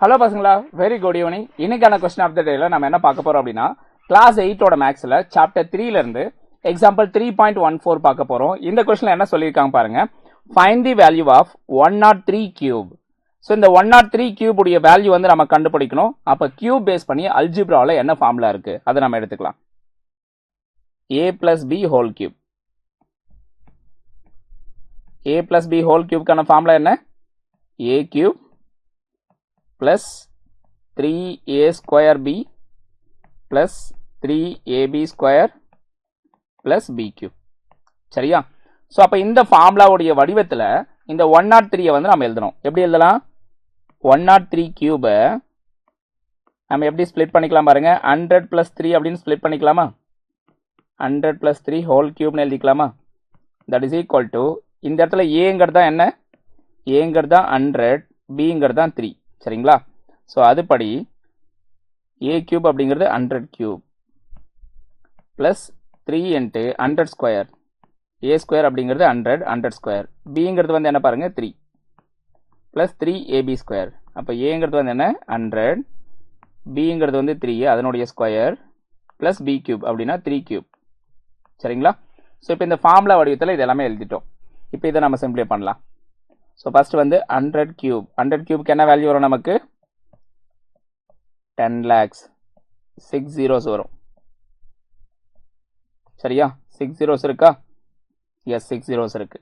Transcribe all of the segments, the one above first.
Hello பசங்களா, very good evening. இன்னைக்கான question of the டேல நம்ம என்ன பார்க்க போறோம் அப்படின்னா, கிளாஸ் 8ஓட மேக்ஸ்ல சாப்டர் 3ல இருந்து எக்ஸாம்பிள் 3.14 பார்க்க போறோம். இந்த கொஸ்டின்ல என்ன சொல்லியிருக்காங்க பாருங்க. Find the value of 103 cube. So இந்த 103 கியூப் உடைய வேல்யூ வந்து நம்ம கண்டுபிடிக்கணும். அப்ப கியூப் பேஸ் பண்ணி அல்ஜிப்ரால என்ன ஃபார்முலா இருக்கு அதை நம்ம எடுத்துக்கலாம். a plus b whole cube. a plus b whole கியூப்க்கான ஃபார்முலா என்ன? a cube plus 3a square b plus 3ab square plus b cube. சரியா? ஸோ அப்போ இந்த ஃபார்முலாவுடைய வடிவத்தில் இந்த 103 வந்து நம்ம எழுதணும். எப்படி எழுதலாம்? 103 கியூபை நம்ம எப்படி ஸ்பிளிட் பண்ணிக்கலாம் பாருங்க. 100 plus 3 அப்படின்னு ஸ்பிளிட் பண்ணிக்கலாமா? 100 plus 3 ஹோல் கியூப்னு எழுதிக்கலாமா? தட் இஸ் ஈக்குவல் டு இந்த இடத்துல ஏங்கிறது தான் என்ன? ஏங்கிறது தான் 100, பிங்கிறது தான் 3. சரிங்களா? ஸோ அதுபடி ஏ கியூப் அப்படிங்கிறது 100 கியூப் பிளஸ் 3 இன்ட்டு 100 ஸ்கொயர். ஏ ஸ்கொயர் அப்படிங்கிறது 100 ஸ்கொயர். பிங்கிறது வந்து என்ன பாருங்க 3 பிளஸ் 3 ஏபி ஸ்கொயர். அப்போ ஏங்கிறது வந்து என்ன 100, பிங்கிறது வந்து 3 அதனுடைய ஸ்கொயர் பிளஸ் பி கியூப் அப்படின்னா 3 கியூப். சரிங்களா? ஸோ இப்போ இந்த ஃபார்முலா வடிவத்தில் இது எல்லாமே எழுதிட்டோம். இப்போ இதை நம்ம சிம்பிளை பண்ணலாம். ஸோ ஃபர்ஸ்ட் வந்து 100 கியூப். 100 கியூப்க்கு என்ன வேல்யூ வரும் நமக்கு? 10 lakhs. 6 zeros வரும். சரியா? 6 zeros இருக்கா? எஸ், 6 zeros இருக்கு.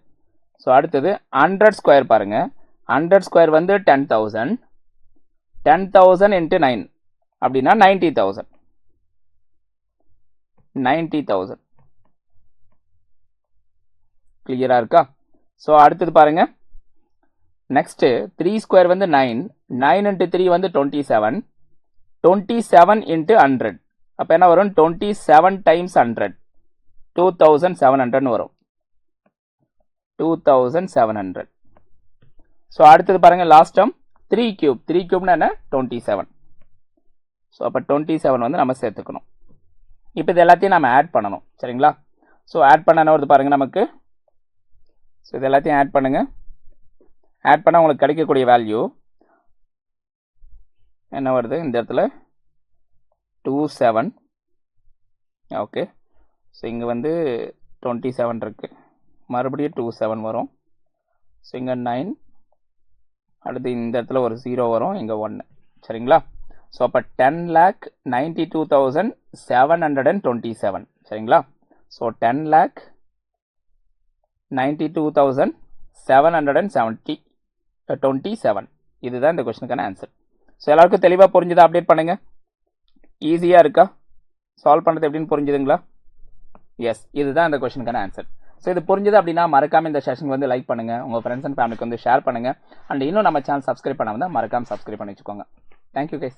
ஸோ அடுத்தது 100 ஸ்கொயர் பாருங்க. 100 ஸ்கொயர் வந்து 10,000. 10,000 இன்ட்டு 9 அப்படின்னா 90,000. 90,000 கிளியரா இருக்கா? ஸோ அடுத்தது பாருங்க. நெக்ஸ்ட் 3 ஸ்கொயர் வந்து 9. 9 இன்ட்டு 3 வந்து 27. 27 இன்ட்டு 100 அப்போ என்ன வரும்? 27 டைம்ஸ் 100 2700 வரும். 2700. ஸோ அடுத்தது பாருங்க லாஸ்ட் டேர்ம் 3 கியூப். 3 கியூப்னா என்ன? 27. ஸோ அப்போ 27 வந்து நம்ம சேர்த்துக்கணும். இப்போ இது எல்லாத்தையும் நம்ம ஆட் பண்ணணும். சரிங்களா? ஸோ ஆட் பண்ண வருது பாருங்க நமக்கு. ஸோ இது எல்லாத்தையும் ஆட் பண்ணுங்க. ஆட் பண்ணால் உங்களுக்கு கிடைக்கக்கூடிய வேல்யூ என்ன வருது? இந்த இடத்துல 27. ஓகே. ஸோ இங்கே வந்து 27 இருக்கு. மறுபடியும் 27 வரும். ஸோ இங்கே 9. அடுத்து இந்த இடத்துல ஒரு 0 வரும். இங்கே 1. சரிங்களா? ஸோ அப்போ 10,92,727. சரிங்களா? ஸோ 10,92,727. இதுதான் இந்த கொஸ்டினுக்கான ஆன்சர். ஸோ எல்லாருக்கும் தெளிவாக புரிஞ்சுதா? அப்டேட் பண்ணுங்க. ஈஸியாக இருக்கா? சால்வ் பண்ணுறது எப்படின்னு புரிஞ்சுதுங்களா? எஸ், இதுதான் இந்த கொஸ்டினுக்கான ஆன்சர். ஸோ இது புரிஞ்சுது அப்படின்னா மறக்காம இந்த செஷன் வந்து லைக் பண்ணுங்க, உங்கள் ஃப்ரெண்ட்ஸ் அண்ட் ஃபேமிலிக்கு வந்து ஷேர் பண்ணுங்க. அண்ட் இன்னும் நம்ம சேனல் சப்ஸ்கிரைப் பண்ணாமல் தான் மறக்காம சப்ஸ்கிரைப் பண்ணி வச்சுக்கோங்க. Thank you guys.